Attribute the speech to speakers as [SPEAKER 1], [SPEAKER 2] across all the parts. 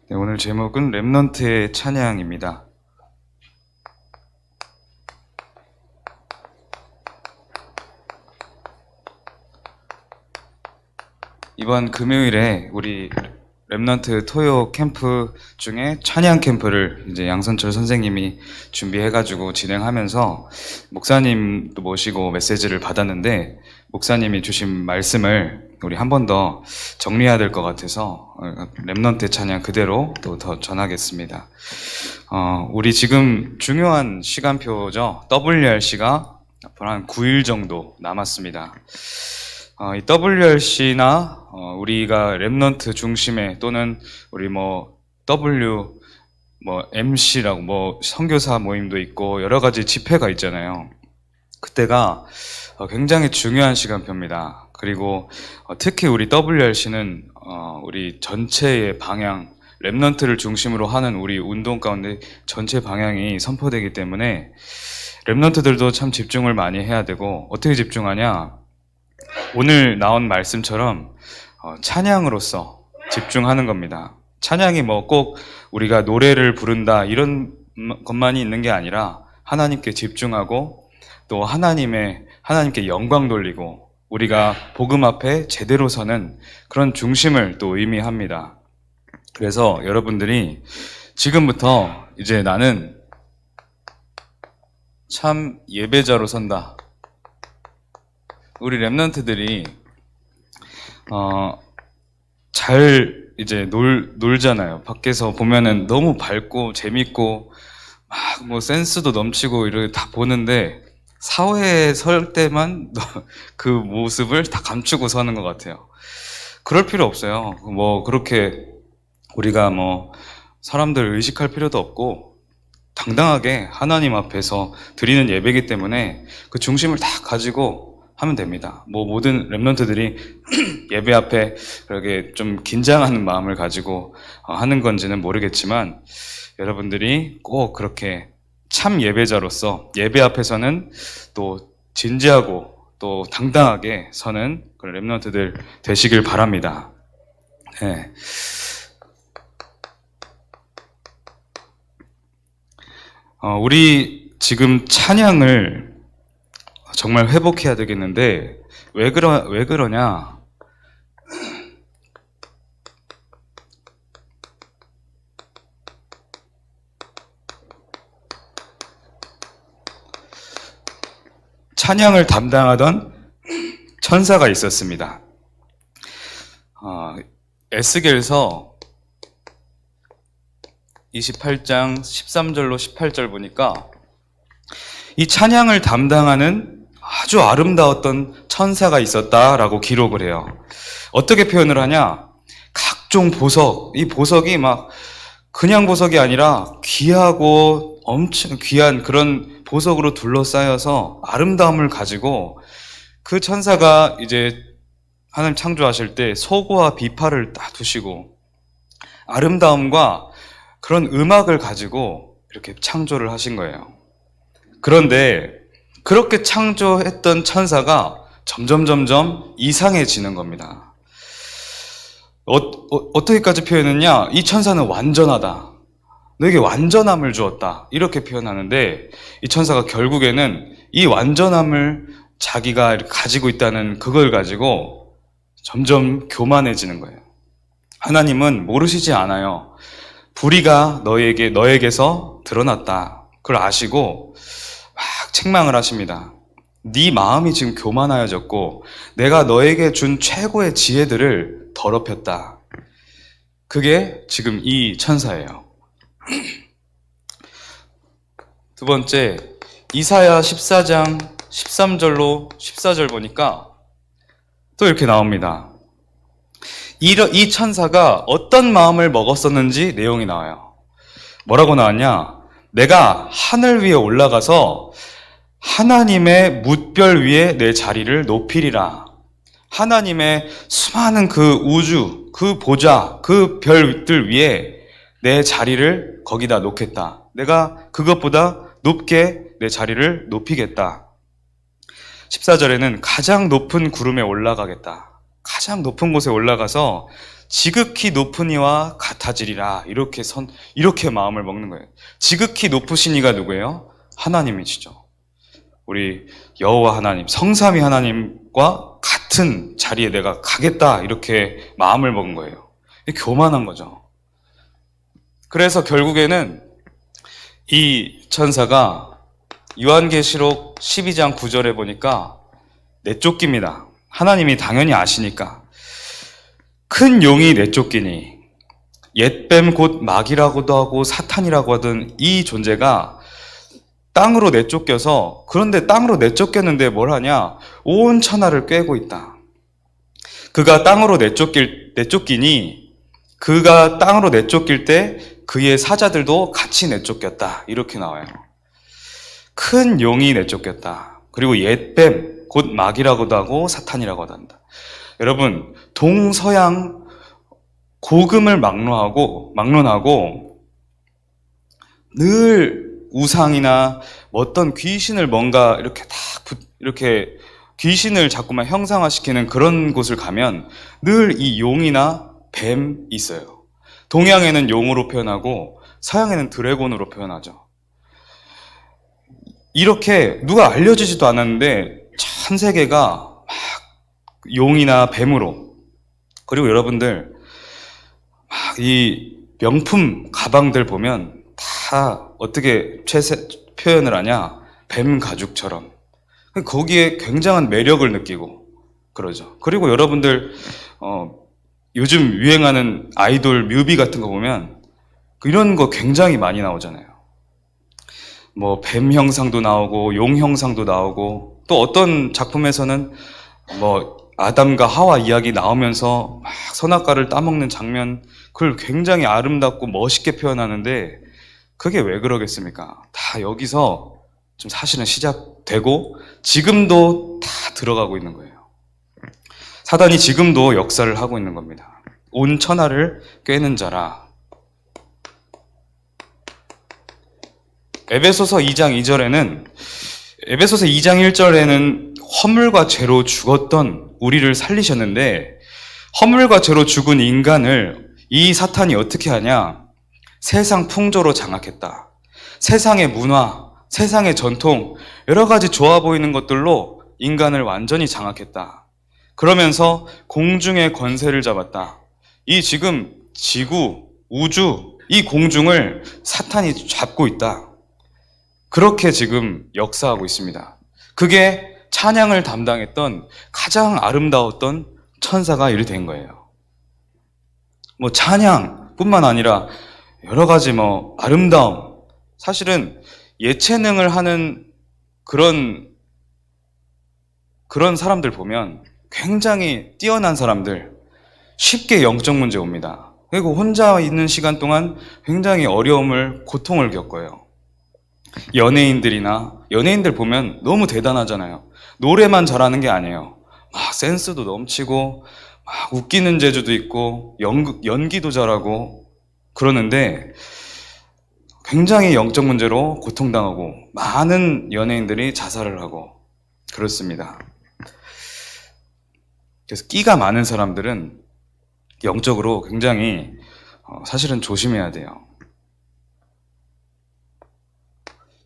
[SPEAKER 1] 네, 오늘 제목은 렘넌트의 찬양입니다. 이번 금요일에 우리 렘넌트 토요 캠프 중에 찬양 캠프를 이제 양선철 선생님이 준비해가지고 진행하면서 목사님도 모시고 메시지를 받았는데, 목사님이 주신 말씀을 우리 한 번 더 정리해야 될 것 같아서 렘넌트 찬양 그대로 또 더 전하겠습니다. 우리 지금 중요한 시간표죠. WRC가 앞으로 한 9일 정도 남았습니다. 이 WRC나 우리가 렘넌트 중심의, 또는 우리 MC라고 선교사 모임도 있고 여러 가지 집회가 있잖아요. 그때가 굉장히 중요한 시간표입니다. 그리고 특히 우리 WRC는 우리 전체의 방향, 렘넌트를 중심으로 하는 우리 운동 가운데 전체 방향이 선포되기 때문에 렘넌트들도 참 집중을 많이 해야 되고, 어떻게 집중하냐? 오늘 나온 말씀처럼 찬양으로서 집중하는 겁니다. 찬양이 꼭 우리가 노래를 부른다 이런 것만이 있는 게 아니라 하나님께 집중하고 또 하나님께 영광 돌리고 우리가 복음 앞에 제대로 서는 그런 중심을 또 의미합니다. 그래서 여러분들이 지금부터 이제 나는 참 예배자로 선다. 우리 렘넌트들이 잘 이제 놀잖아요. 밖에서 보면은 너무 밝고 재밌고 막 센스도 넘치고 이렇게 다 보는데, 사회에 설 때만 그 모습을 다 감추고 서는 것 같아요. 그럴 필요 없어요. 그렇게 우리가 사람들을 의식할 필요도 없고, 당당하게 하나님 앞에서 드리는 예배이기 때문에 그 중심을 다 가지고 하면 됩니다. 모든 렘넌트들이 예배 앞에 그렇게 좀 긴장하는 마음을 가지고 하는 건지는 모르겠지만, 여러분들이 꼭 그렇게 참 예배자로서 예배 앞에서는 또 진지하고 또 당당하게 서는 그런 렘넌트들 되시길 바랍니다. 네. 우리 지금 찬양을 정말 회복해야 되겠는데, 왜 그러냐? 찬양을 담당하던 천사가 있었습니다. 에스겔서 28장 13절로 18절 보니까 이 찬양을 담당하는 아주 아름다웠던 천사가 있었다라고 기록을 해요. 어떻게 표현을 하냐? 각종 보석, 이 보석이 그냥 보석이 아니라 귀하고 엄청 귀한 그런 보석으로 둘러싸여서 아름다움을 가지고, 그 천사가 이제 하나님 창조하실 때 소고와 비파를 딱 두시고 아름다움과 그런 음악을 가지고 이렇게 창조를 하신 거예요. 그런데 그렇게 창조했던 천사가 점점 이상해지는 겁니다. 어떻게까지 표현했냐? 이 천사는 완전하다. 너에게 완전함을 주었다. 이렇게 표현하는데, 이 천사가 결국에는 이 완전함을 자기가 가지고 있다는 그걸 가지고 점점 교만해지는 거예요. 하나님은 모르시지 않아요. 불의가 너에게서 드러났다. 그걸 아시고 막 책망을 하십니다. 네 마음이 지금 교만하여졌고 내가 너에게 준 최고의 지혜들을 더럽혔다. 그게 지금 이 천사예요. 두 번째, 이사야 14장 13절로 14절 보니까 또 이렇게 나옵니다. 이 천사가 어떤 마음을 먹었었는지 내용이 나와요. 뭐라고 나왔냐? 내가 하늘 위에 올라가서 하나님의 뭇별 위에 내 자리를 높이리라. 하나님의 수많은 그 우주, 그 보좌, 그 별들 위에 내 자리를 거기다 놓겠다. 내가 그것보다 높게 내 자리를 높이겠다. 14절에는 가장 높은 구름에 올라가겠다. 가장 높은 곳에 올라가서 지극히 높은 이와 같아지리라. 이렇게 마음을 먹는 거예요. 지극히 높으신 이가 누구예요? 하나님이시죠. 우리 여호와 하나님, 성삼위 하나님과 같은 자리에 내가 가겠다. 이렇게 마음을 먹은 거예요. 교만한 거죠. 그래서 결국에는 이 천사가 요한계시록 12장 9절에 보니까 내쫓깁니다. 하나님이 당연히 아시니까. 큰 용이 내쫓기니, 옛뱀 곧 마귀라고도 하고 사탄이라고 하던 이 존재가 땅으로 내쫓겨서, 그런데 땅으로 내쫓겼는데 뭘 하냐? 온 천하를 꿰고 있다. 그가 땅으로 내쫓기니, 그가 땅으로 내쫓길 때 그의 사자들도 같이 내쫓겼다. 이렇게 나와요. 큰 용이 내쫓겼다. 그리고 옛뱀, 곧 마귀라고도 하고 사탄이라고도 한다. 여러분, 동서양 고금을 막론하고 늘 우상이나 어떤 귀신을 뭔가 이렇게 귀신을 자꾸만 형상화시키는 그런 곳을 가면 늘 이 용이나 뱀이 있어요. 동양에는 용으로 표현하고 서양에는 드래곤으로 표현하죠. 이렇게 누가 알려주지도 않았는데 전 세계가 막 용이나 뱀으로, 그리고 여러분들 막 이 명품 가방들 보면 다 어떻게 표현을 하냐? 뱀 가죽처럼. 거기에 굉장한 매력을 느끼고 그러죠. 그리고 여러분들 요즘 유행하는 아이돌 뮤비 같은 거 보면 이런 거 굉장히 많이 나오잖아요. 뭐 뱀 형상도 나오고 용 형상도 나오고, 또 어떤 작품에서는 뭐 아담과 하와 이야기 나오면서 막 선악과를 따먹는 장면, 그걸 굉장히 아름답고 멋있게 표현하는데 그게 왜 그러겠습니까? 다 여기서 좀 사실은 시작되고 지금도 다 들어가고 있는 거예요. 사단이 지금도 역사를 하고 있는 겁니다. 온 천하를 꿰는 자라. 에베소서 2장 1절에는 허물과 죄로 죽었던 우리를 살리셨는데, 허물과 죄로 죽은 인간을 이 사탄이 어떻게 하냐? 세상 풍조로 장악했다. 세상의 문화, 세상의 전통, 여러 가지 좋아 보이는 것들로 인간을 완전히 장악했다. 그러면서 공중의 권세를 잡았다. 이 지금 지구, 우주, 이 공중을 사탄이 잡고 있다. 그렇게 지금 역사하고 있습니다. 그게 찬양을 담당했던 가장 아름다웠던 천사가 이리 된 거예요. 뭐 찬양뿐만 아니라 여러 가지 뭐 아름다움, 사실은 예체능을 하는 그런 사람들 보면 굉장히 뛰어난 사람들, 쉽게 영적 문제 옵니다. 그리고 혼자 있는 시간 동안 굉장히 고통을 겪어요. 연예인들 보면 너무 대단하잖아요. 노래만 잘하는 게 아니에요. 막 센스도 넘치고 막 웃기는 재주도 있고 연기도 잘하고 그러는데 굉장히 영적 문제로 고통당하고 많은 연예인들이 자살을 하고 그렇습니다. 그래서 끼가 많은 사람들은 영적으로 굉장히 사실은 조심해야 돼요.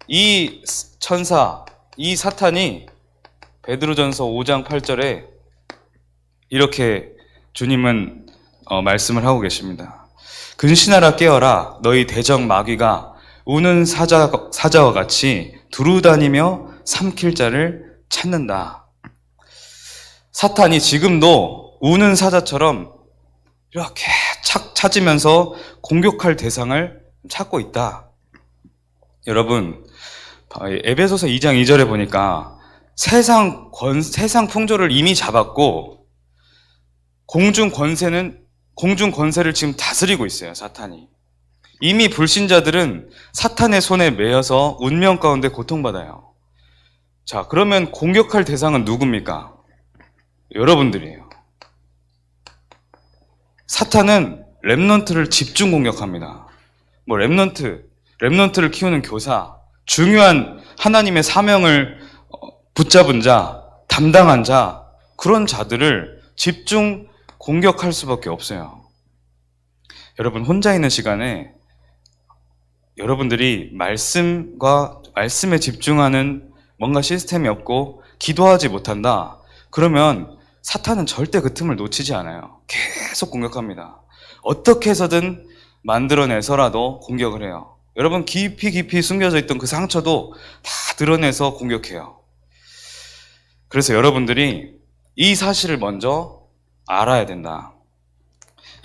[SPEAKER 1] 이 천사, 이 사탄이 베드로전서 5장 8절에 이렇게 주님은 말씀을 하고 계십니다. 근신하라 깨어라, 너희 대적 마귀가 우는 사자와 같이 두루다니며 삼킬 자를 찾는다. 사탄이 지금도 우는 사자처럼 이렇게 찾으면서 공격할 대상을 찾고 있다. 여러분, 에베소서 2장 2절에 보니까 세상 풍조를 이미 잡았고 공중 권세를 지금 다스리고 있어요, 사탄이. 이미 불신자들은 사탄의 손에 매여서 운명 가운데 고통받아요. 자, 그러면 공격할 대상은 누굽니까? 여러분들이에요. 사탄은 렘넌트를 집중 공격합니다. 뭐 렘넌트를 키우는 교사, 중요한 하나님의 사명을 붙잡은 자, 담당한 자, 그런 자들을 집중 공격할 수밖에 없어요. 여러분 혼자 있는 시간에 여러분들이 말씀에 집중하는 뭔가 시스템이 없고 기도하지 못한다. 그러면 사탄은 절대 그 틈을 놓치지 않아요. 계속 공격합니다. 어떻게 해서든 만들어내서라도 공격을 해요. 여러분 깊이 숨겨져 있던 그 상처도 다 드러내서 공격해요. 그래서 여러분들이 이 사실을 먼저 알아야 된다.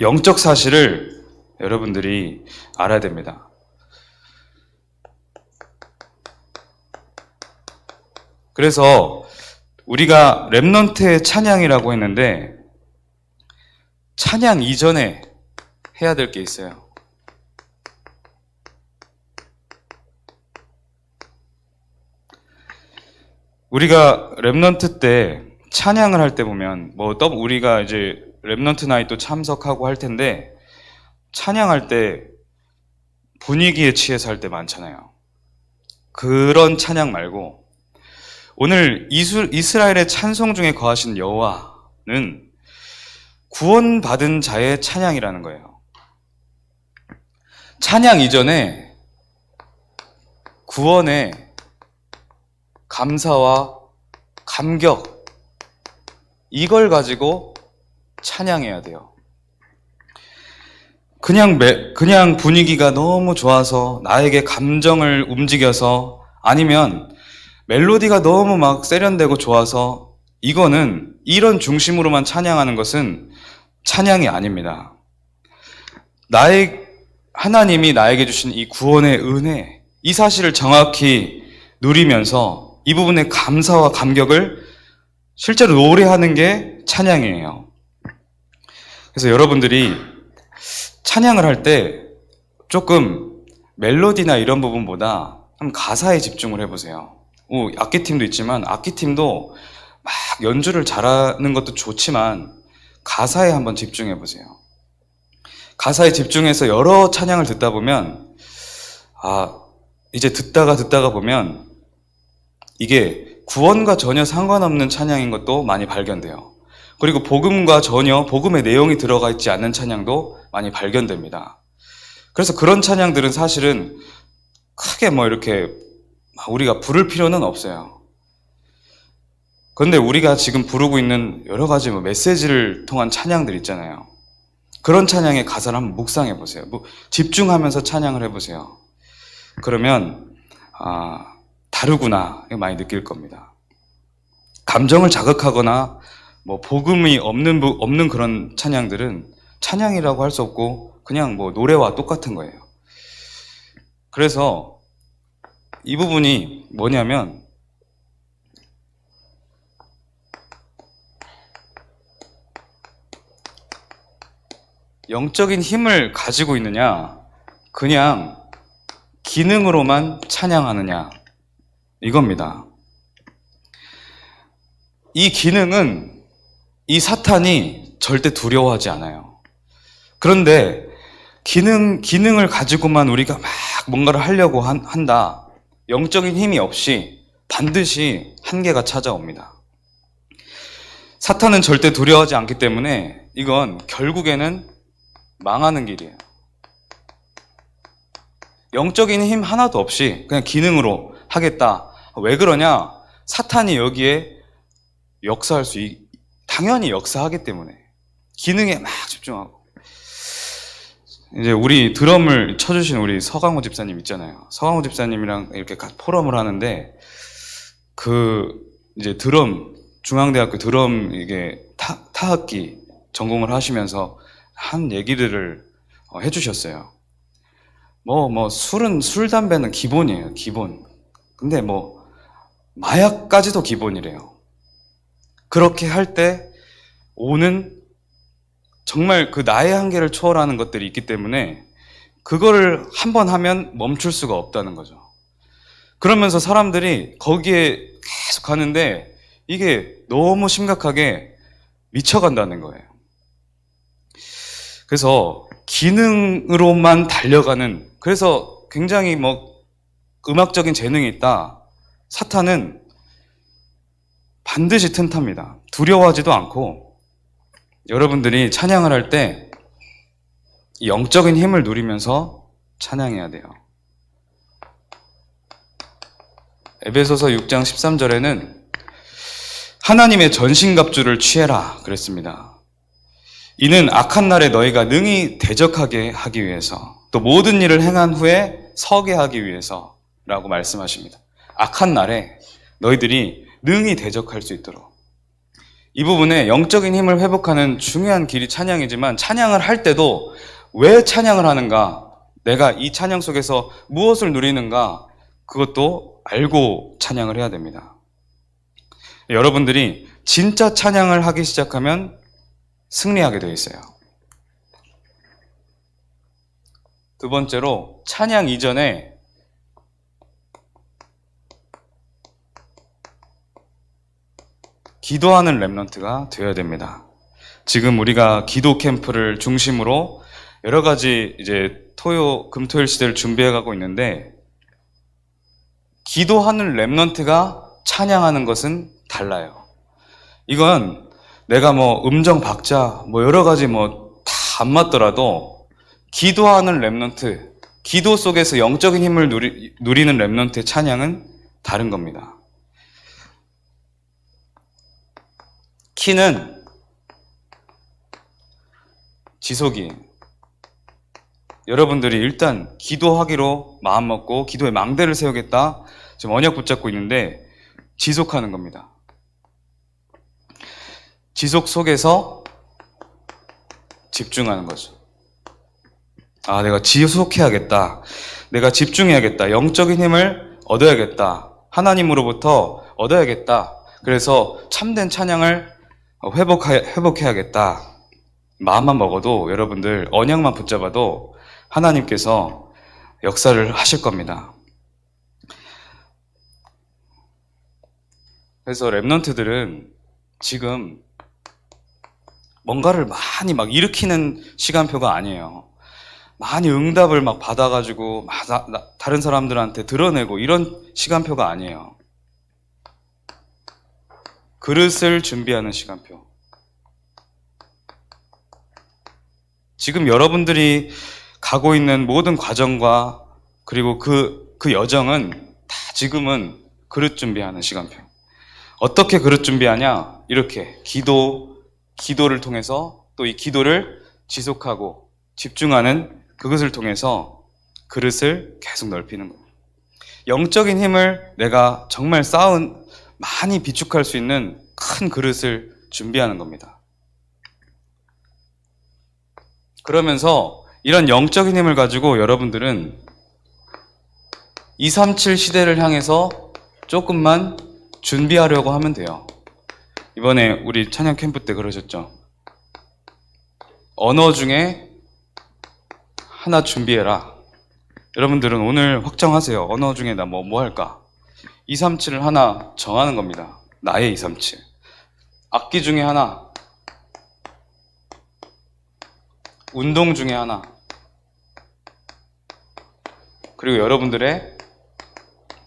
[SPEAKER 1] 영적 사실을 여러분들이 알아야 됩니다. 그래서 우리가 렘넌트의 찬양이라고 했는데 찬양 이전에 해야 될 게 있어요. 우리가 렘넌트 때 찬양을 할 때 보면 우리가 이제 렘넌트 나이 또 참석하고 할 텐데 찬양할 때 분위기에 취해서 할 때 많잖아요. 그런 찬양 말고 오늘 이스라엘의 찬송 중에 거하신 여호와는 구원받은 자의 찬양이라는 거예요. 찬양 이전에 구원의 감사와 감격 이걸 가지고 찬양해야 돼요. 그냥 분위기가 너무 좋아서 나에게 감정을 움직여서 아니면 멜로디가 너무 막 세련되고 좋아서 이런 중심으로만 찬양하는 것은 찬양이 아닙니다. 하나님이 나에게 주신 이 구원의 은혜, 이 사실을 정확히 누리면서 이 부분의 감사와 감격을 실제로 노래하는 게 찬양이에요. 그래서 여러분들이 찬양을 할 때 조금 멜로디나 이런 부분보다 한번 가사에 집중을 해보세요. 악기팀도 있지만 악기팀도 막 연주를 잘하는 것도 좋지만 가사에 한번 집중해보세요. 가사에 집중해서 여러 찬양을 듣다 보면 이제 듣다가 보면 이게 구원과 전혀 상관없는 찬양인 것도 많이 발견돼요. 그리고 복음의 내용이 들어가 있지 않는 찬양도 많이 발견됩니다. 그래서 그런 찬양들은 사실은 크게 이렇게 우리가 부를 필요는 없어요. 그런데 우리가 지금 부르고 있는 여러 가지 메시지를 통한 찬양들 있잖아요. 그런 찬양의 가사를 한번 묵상해 보세요. 집중하면서 찬양을 해보세요. 그러면 다르구나 많이 느낄 겁니다. 감정을 자극하거나 복음이 없는 그런 찬양들은 찬양이라고 할 수 없고 그냥 노래와 똑같은 거예요. 그래서 이 부분이 뭐냐면 영적인 힘을 가지고 있느냐 그냥 기능으로만 찬양하느냐 이겁니다. 이 기능은 이 사탄이 절대 두려워하지 않아요. 그런데 기능을 가지고만 우리가 막 뭔가를 하려고 한다. 영적인 힘이 없이 반드시 한계가 찾아옵니다. 사탄은 절대 두려워하지 않기 때문에 이건 결국에는 망하는 길이에요. 영적인 힘 하나도 없이 그냥 기능으로 하겠다. 왜 그러냐? 사탄이 여기에 당연히 역사하기 때문에 기능에 막 집중하고. 이제 우리 드럼을 쳐주신 우리 서강호 집사님 있잖아요. 서강호 집사님이랑 이렇게 포럼을 하는데 이제 중앙대학교 드럼 이게 타악기 전공을 하시면서 한 얘기들을 해주셨어요. 술, 담배는 기본이에요, 기본. 근데 마약까지도 기본이래요. 그렇게 할 때 오는 정말 나의 한계를 초월하는 것들이 있기 때문에 그거를 한번 하면 멈출 수가 없다는 거죠. 그러면서 사람들이 거기에 계속 가는데 이게 너무 심각하게 미쳐간다는 거예요. 그래서 기능으로만 달려가는, 그래서 굉장히 음악적인 재능이 있다. 사탄은 반드시 틈탑니다. 두려워하지도 않고 여러분들이 찬양을 할 때 영적인 힘을 누리면서 찬양해야 돼요. 에베소서 6장 13절에는 하나님의 전신갑주를 취해라 그랬습니다. 이는 악한 날에 너희가 능히 대적하게 하기 위해서, 또 모든 일을 행한 후에 서게 하기 위해서라고 말씀하십니다. 악한 날에 너희들이 능히 대적할 수 있도록. 이 부분에 영적인 힘을 회복하는 중요한 길이 찬양이지만, 찬양을 할 때도 왜 찬양을 하는가, 내가 이 찬양 속에서 무엇을 누리는가, 그것도 알고 찬양을 해야 됩니다. 여러분들이 진짜 찬양을 하기 시작하면 승리하게 되어 있어요. 두 번째로, 찬양 이전에 기도하는 렘넌트가 되어야 됩니다. 지금 우리가 기도 캠프를 중심으로 여러 가지 이제 금토일 시대를 준비해 가고 있는데, 기도하는 렘넌트가 찬양하는 것은 달라요. 이건 내가 음정 박자 여러 가지 다 안 맞더라도 기도하는 렘넌트, 기도 속에서 영적인 힘을 누리는 렘넌트의 찬양은 다른 겁니다. 키는 지속이, 여러분들이 일단 기도하기로 마음먹고 기도의 망대를 세우겠다, 지금 언약 붙잡고 있는데 지속하는 겁니다. 지속 속에서 집중하는 거죠. 내가 지속해야겠다, 내가 집중해야겠다, 영적인 힘을 얻어야겠다, 하나님으로부터 얻어야겠다, 그래서 참된 찬양을 회복해야겠다. 마음만 먹어도, 여러분들 언약만 붙잡아도 하나님께서 역사를 하실 겁니다. 그래서 렘넌트들은 지금 뭔가를 많이 일으키는 시간표가 아니에요. 많이 응답을 받아가지고 다른 사람들한테 드러내고 이런 시간표가 아니에요. 그릇을 준비하는 시간표. 지금 여러분들이 가고 있는 모든 과정과 그리고 그 여정은 다 지금은 그릇 준비하는 시간표. 어떻게 그릇 준비하냐? 이렇게 기도를 통해서, 또 이 기도를 지속하고 집중하는 그것을 통해서 그릇을 계속 넓히는 거예요. 영적인 힘을 내가 정말 많이 비축할 수 있는 큰 그릇을 준비하는 겁니다. 그러면서 이런 영적인 힘을 가지고 여러분들은 237 시대를 향해서 조금만 준비하려고 하면 돼요. 이번에 우리 찬양 캠프 때 그러셨죠? 언어 중에 하나 준비해라. 여러분들은 오늘 확정하세요. 언어 중에 나 뭐 할까? 237을 하나 정하는 겁니다. 나의 237. 악기 중에 하나, 운동 중에 하나, 그리고 여러분들의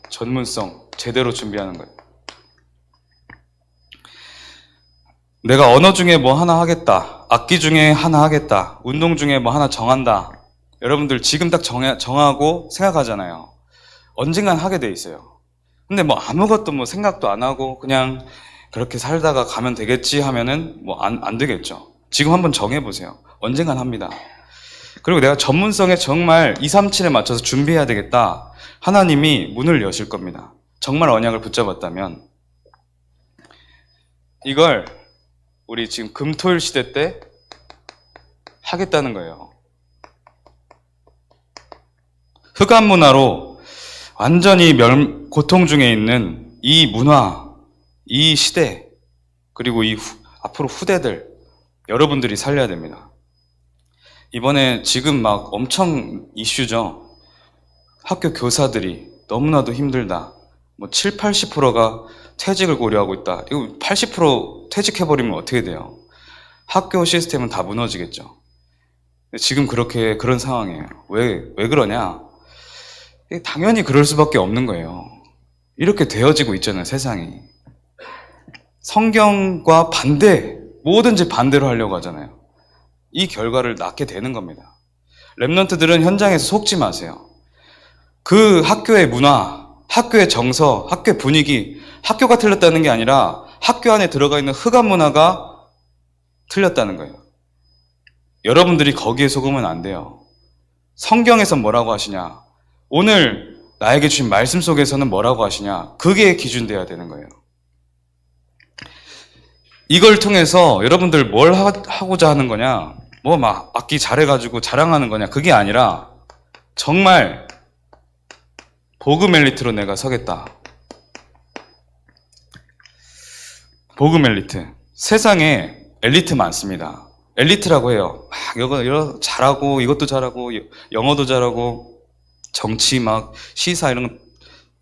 [SPEAKER 1] 전문성 제대로 준비하는 거예요. 내가 언어 중에 뭐 하나 하겠다, 악기 중에 하나 하겠다, 운동 중에 뭐 하나 정한다. 여러분들 지금 딱 정하고 생각하잖아요. 언젠간 하게 돼 있어요. 근데 아무것도 생각도 안 하고 그냥 그렇게 살다가 가면 되겠지 하면은 안 되겠죠. 지금 한번 정해보세요. 언젠간 합니다. 그리고 내가 전문성에 정말 237에 맞춰서 준비해야 되겠다. 하나님이 문을 여실 겁니다. 정말 언약을 붙잡았다면. 이걸 우리 지금 금토일 시대 때 하겠다는 거예요. 흑암 문화로 완전히 고통 중에 있는 이 문화, 이 시대, 그리고 앞으로 후대들, 여러분들이 살려야 됩니다. 이번에 지금 엄청 이슈죠. 학교 교사들이 너무나도 힘들다. 7, 80%가 퇴직을 고려하고 있다. 이거 80% 퇴직해버리면 어떻게 돼요? 학교 시스템은 다 무너지겠죠. 지금 그런 상황이에요. 왜 그러냐? 당연히 그럴 수밖에 없는 거예요. 이렇게 되어지고 있잖아요, 세상이. 성경과 반대 뭐든지 반대로 하려고 하잖아요. 이 결과를 낳게 되는 겁니다. 랩런트들은 현장에서 속지 마세요. 그 학교의 문화, 학교의 정서, 학교의 분위기, 학교가 틀렸다는 게 아니라 학교 안에 들어가 있는 흑암 문화가 틀렸다는 거예요. 여러분들이 거기에 속으면 안 돼요. 성경에서 뭐라고 하시냐? 오늘 나에게 주신 말씀 속에서는 뭐라고 하시냐? 그게 기준돼야 되는 거예요. 이걸 통해서 여러분들 뭘 하고자 하는 거냐? 뭐 막 악기 잘해가지고 자랑하는 거냐? 그게 아니라 정말 복음 엘리트로 내가 서겠다. 복음 엘리트. 세상에 엘리트 많습니다. 엘리트라고 해요. 막 이거 잘하고 이것도 잘하고 영어도 잘하고 정치 막 시사 이런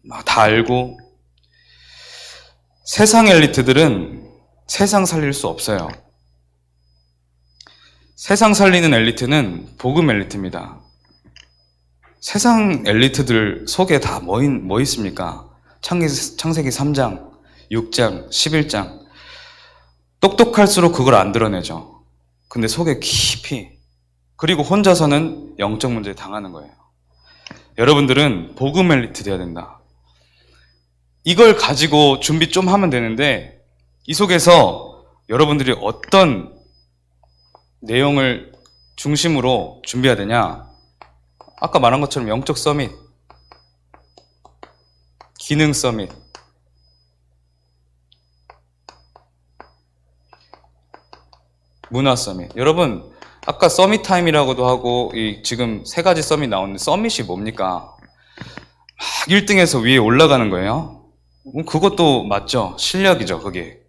[SPEAKER 1] 거 다 알고. 세상 엘리트들은 세상 살릴 수 없어요. 세상 살리는 엘리트는 복음 엘리트입니다. 세상 엘리트들 속에 다 뭐 있습니까? 창세기 3장, 6장, 11장. 똑똑할수록 그걸 안 드러내죠. 근데 속에 깊이. 그리고 혼자서는 영적 문제에 당하는 거예요. 여러분들은 복음 엘리트 돼야 된다. 이걸 가지고 준비 좀 하면 되는데 이 속에서 여러분들이 어떤 내용을 중심으로 준비해야 되냐? 아까 말한 것처럼 영적 서밋, 기능 서밋, 문화 서밋. 여러분, 아까 서밋 타임이라고도 하고 지금 3가지 서밋 나오는데 서밋이 뭡니까? 막 1등에서 위에 올라가는 거예요. 그것도 맞죠. 실력이죠, 그게.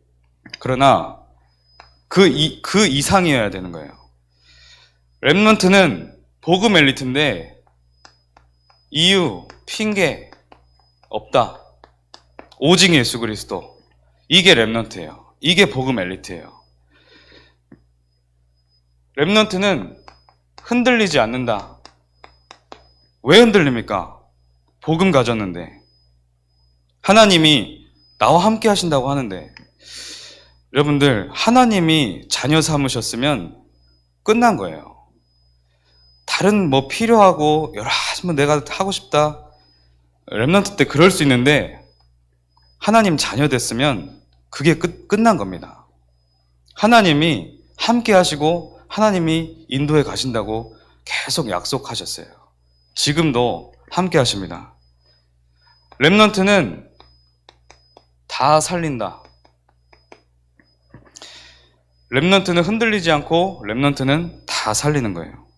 [SPEAKER 1] 그러나 그 이상이어야 되는 거예요. 랩런트는 복음 엘리트인데 이유, 핑계 없다. 오직 예수 그리스도. 이게 랩런트예요. 이게 복음 엘리트예요. 랩런트는 흔들리지 않는다. 왜 흔들립니까? 복음 가졌는데. 하나님이 나와 함께 하신다고 하는데, 여러분들, 하나님이 자녀 삼으셨으면 끝난 거예요. 다른 뭐 필요하고 여러 가지 뭐 내가 하고 싶다. 랩런트 때 그럴 수 있는데 하나님 자녀 됐으면 그게 끝난 겁니다. 하나님이 함께 하시고 하나님이 인도해 가신다고 계속 약속하셨어요. 지금도 함께 하십니다. 랩런트는 다 살린다. 랩런트는 흔들리지 않고 랩런트는 다 살리는 거예요.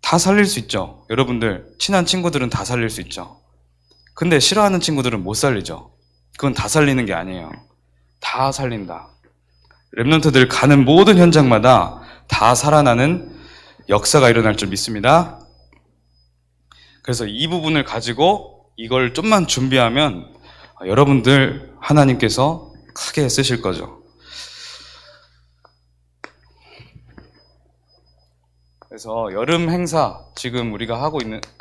[SPEAKER 1] 다 살릴 수 있죠. 여러분들 친한 친구들은 다 살릴 수 있죠. 근데 싫어하는 친구들은 못 살리죠. 그건 다 살리는 게 아니에요. 다 살린다. 랩런트들 가는 모든 현장마다 다 살아나는 역사가 일어날 줄 믿습니다. 그래서 이 부분을 가지고 이걸 좀만 준비하면 여러분들 하나님께서 크게 쓰실 거죠. 그래서 여름 행사 지금 우리가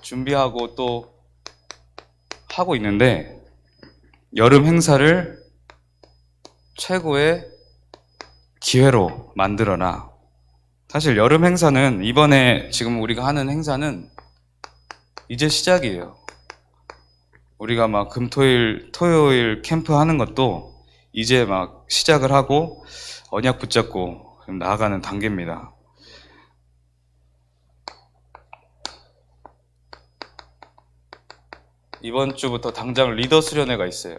[SPEAKER 1] 준비하고 또 하고 있는데, 여름 행사를 최고의 기회로 만들어라. 사실 여름 행사는 이번에 지금 우리가 하는 행사는 이제 시작이에요. 우리가 막 토요일 캠프 하는 것도 이제 막 시작을 하고 언약 붙잡고 나아가는 단계입니다. 이번 주부터 당장 리더 수련회가 있어요.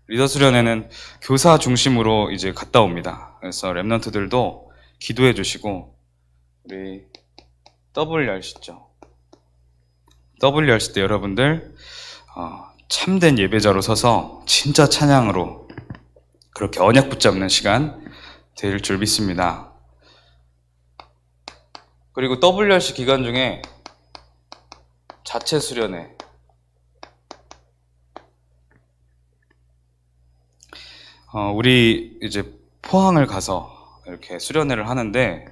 [SPEAKER 1] 리더 수련회는 교사 중심으로 이제 갔다 옵니다. 그래서 랩런트들도 기도해 주시고, 우리 WRC죠. WRC 때 여러분들 참된 예배자로 서서 진짜 찬양으로 그렇게 언약 붙잡는 시간 될 줄 믿습니다. 그리고 WRC 기간 중에 자체 수련회, 우리 이제 포항을 가서 이렇게 수련회를 하는데,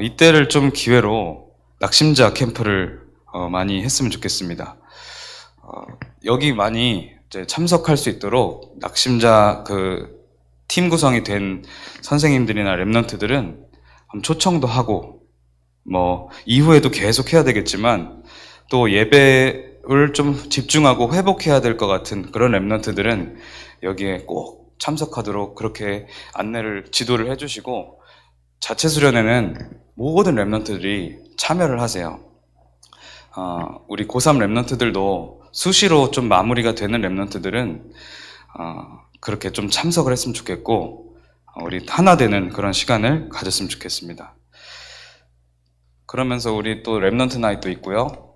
[SPEAKER 1] 이때를 좀 기회로 낙심자 캠프를 많이 했으면 좋겠습니다. 여기 많이 이제 참석할 수 있도록 낙심자 팀 구성이 된 선생님들이나 랩런트들은 초청도 하고 뭐 이후에도 계속 해야 되겠지만 또 예배를 좀 집중하고 회복해야 될 것 같은 그런 랩런트들은 여기에 꼭 참석하도록 그렇게 지도를 해주시고 자체 수련회는 모든 랩런트들이 참여를 하세요. 우리 고3 랩런트들도 수시로 좀 마무리가 되는 랩런트들은 그렇게 좀 참석을 했으면 좋겠고 우리 하나 되는 그런 시간을 가졌으면 좋겠습니다. 그러면서 우리 또 랩런트 나이도 있고요.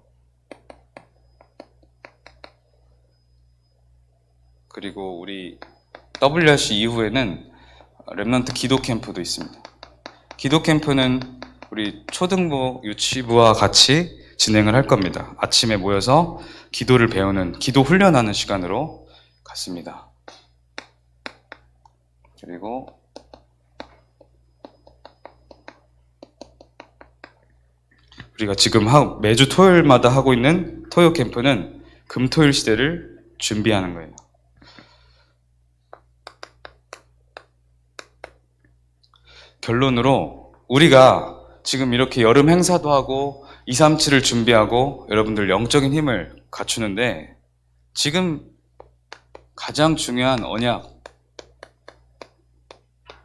[SPEAKER 1] 그리고 우리 WRC 이후에는 랩런트 기도 캠프도 있습니다. 기도 캠프는 우리 초등부, 유치부와 같이 진행을 할 겁니다. 아침에 모여서 기도를 배우는, 기도 훈련하는 시간으로 갔습니다. 그리고 우리가 지금 매주 토요일마다 하고 있는 토요 캠프는 금토일 시대를 준비하는 거예요. 결론으로 우리가 지금 이렇게 여름 행사도 하고 237을 준비하고 여러분들 영적인 힘을 갖추는데 지금 가장 중요한 언약,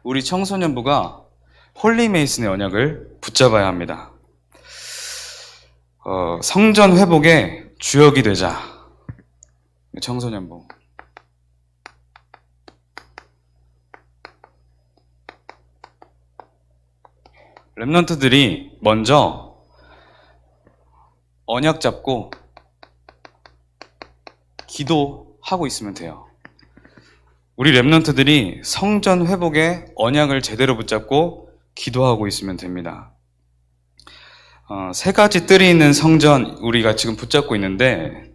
[SPEAKER 1] 우리 청소년부가 홀리메이슨의 언약을 붙잡아야 합니다. 성전 회복의 주역이 되자. 청소년부. 랩런트들이 먼저 언약 잡고 기도하고 있으면 돼요. 우리 랩런트들이 성전 회복의 언약을 제대로 붙잡고 기도하고 있으면 됩니다. 세 가지 뜰이 있는 성전 우리가 지금 붙잡고 있는데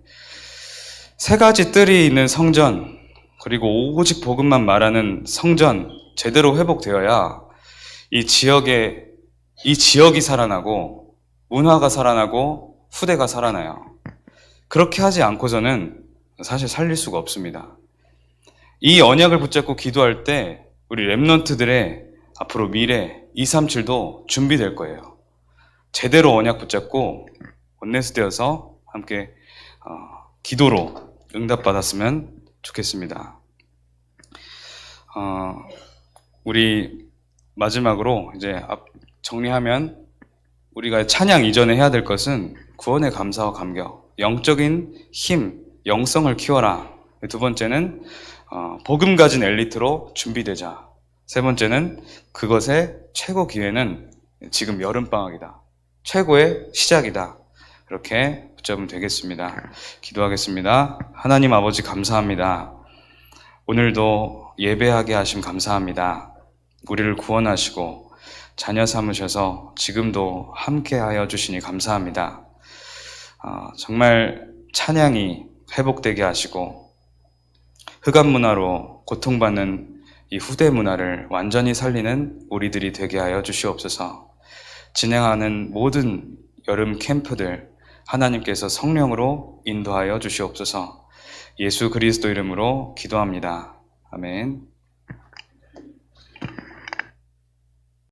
[SPEAKER 1] 세 가지 뜰이 있는 성전 그리고 오직 복음만 말하는 성전 제대로 회복되어야 이 지역이 살아나고 문화가 살아나고 후대가 살아나요. 그렇게 하지 않고서는 사실 살릴 수가 없습니다. 이 언약을 붙잡고 기도할 때 우리 랩런트들의 앞으로 미래 237도 준비될 거예요. 제대로 언약 붙잡고 원네스 되어서 함께 기도로 응답받았으면 좋겠습니다. 우리 마지막으로 이제 정리하면 우리가 찬양 이전에 해야 될 것은 구원의 감사와 감격, 영적인 힘, 영성을 키워라. 두 번째는 복음 가진 엘리트로 준비되자. 세 번째는 그것의 최고 기회는 지금 여름방학이다. 최고의 시작이다. 그렇게 붙잡으면 되겠습니다. 기도하겠습니다. 하나님 아버지 감사합니다. 오늘도 예배하게 하심 감사합니다. 우리를 구원하시고 자녀 삼으셔서 지금도 함께하여 주시니 감사합니다. 정말 찬양이 회복되게 하시고 흑암 문화로 고통받는 이 후대 문화를 완전히 살리는 우리들이 되게 하여 주시옵소서. 진행하는 모든 여름 캠프들 하나님께서 성령으로 인도하여 주시옵소서. 예수 그리스도 이름으로 기도합니다. 아멘.